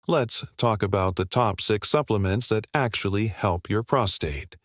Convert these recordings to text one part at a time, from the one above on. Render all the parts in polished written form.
let's talk about the top 6 supplements that actually help your prostate.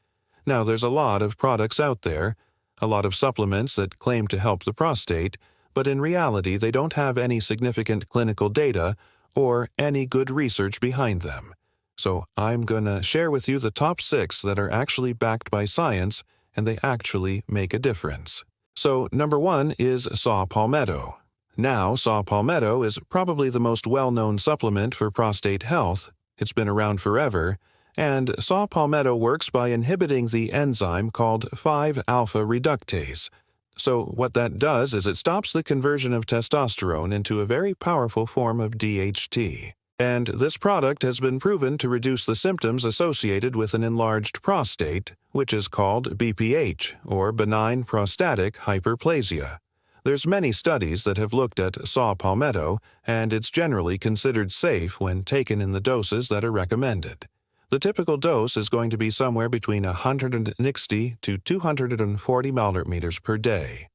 Now, there's a lot of products out there, a lot of supplements that claim to help the prostate, but in reality they don't have any significant clinical data or any good research behind them. So I'm gonna share with you the top 6 that are actually backed by science and they actually make a difference. So number 1 is saw palmetto. Now, saw palmetto is probably the most well-known supplement for prostate health. It's been around forever, and saw palmetto works by inhibiting the enzyme called 5-alpha reductase. So what that does is it stops the conversion of testosterone into a very powerful form of DHT. And this product has been proven to reduce the symptoms associated with an enlarged prostate, which is called BPH, or benign prostatic hyperplasia. There's many studies that have looked at saw palmetto, and it's generally considered safe when taken in the doses that are recommended. The typical dose is going to be somewhere between 160 to 240 milliliters per day.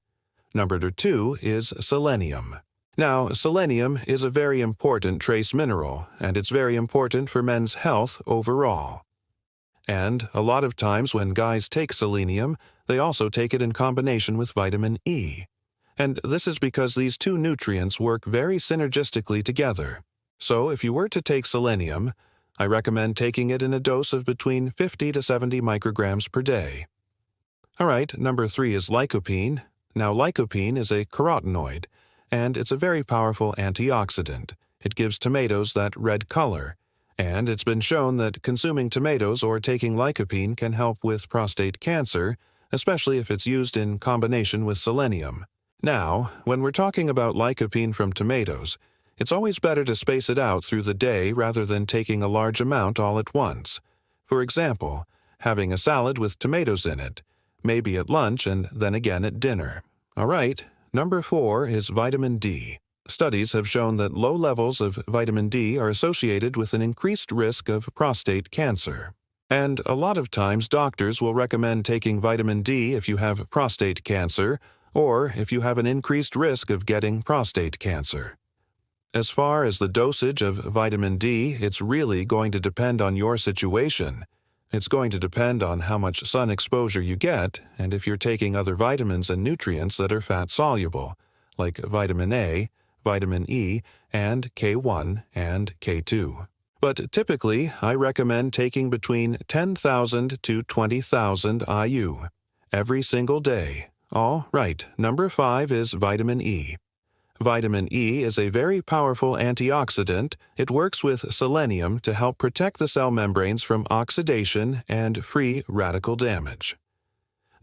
Number 2 is selenium. Now, selenium is a very important trace mineral, and it's very important for men's health overall. And a lot of times when guys take selenium, they also take it in combination with vitamin E. And this is because these two nutrients work very synergistically together. So if you were to take selenium, I recommend taking it in a dose of between 50 to 70 micrograms per day. Alright, number 3 is lycopine. Now, lycopine is a carotenoid, and it's a very powerful antioxidant. It gives tomatoes that red color, and it's been shown that consuming tomatoes or taking lycopine can help with prostate cancer, especially if it's used in combination with selenium. Now, when we're talking about lycopine from tomatoes, it's always better to space it out through the day rather than taking a large amount all at once. For example, having a salad with tomatoes in it, maybe at lunch and then again at dinner. Alright, number 4 is vitamin D. Studies have shown that low levels of vitamin D are associated with an increased risk of prostate cancer. And a lot of times doctors will recommend taking vitamin D if you have prostate cancer, or if you have an increased risk of getting prostate cancer. As far as the dosage of vitamin D, it's really going to depend on your situation. It's going to depend on how much sun exposure you get, and if you're taking other vitamins and nutrients that are fat-soluble, like vitamin A, vitamin E, and K1 and K2. But typically, I recommend taking between 10,000 to 20,000 IU every single day. All right, number 5 is vitamin E. Vitamin E is a very powerful antioxidant. It works with selenium to help protect the cell membranes from oxidation and free radical damage.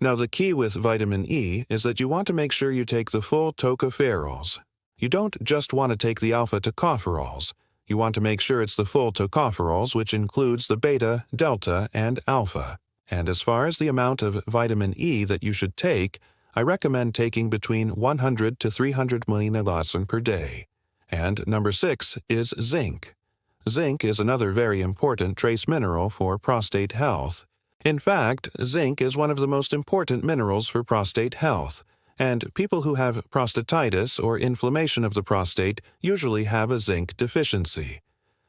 Now, the key with vitamin E is that you want to make sure you take the full tocopherols. You don't just want to take the alpha tocopherols. You want to make sure it's the full tocopherols, which includes the beta, delta, and alpha. And as far as the amount of vitamin E that you should take, I recommend taking between 100 to 300 milliliters per day. And number 6 is zinc. Zinc is another very important trace mineral for prostate health. In fact, zinc is one of the most important minerals for prostate health, and people who have prostatitis or inflammation of the prostate usually have a zinc deficiency.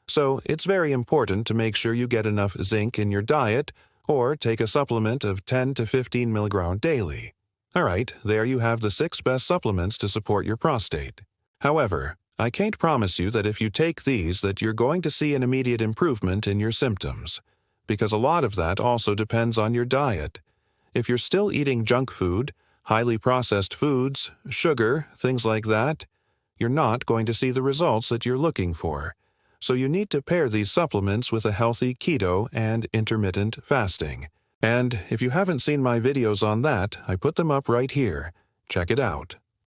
So it's very important to make sure you get enough zinc in your diet or take a supplement of 10 to 15 milligrams daily. Alright, there you have the 6 best supplements to support your prostate. However, I can't promise you that if you take these that you're going to see an immediate improvement in your symptoms, because a lot of that also depends on your diet. If you're still eating junk food, highly processed foods, sugar, things like that, you're not going to see the results that you're looking for. So you need to pair these supplements with a healthy keto and intermittent fasting. And if you haven't seen my videos on that, I put them up right here. Check it out.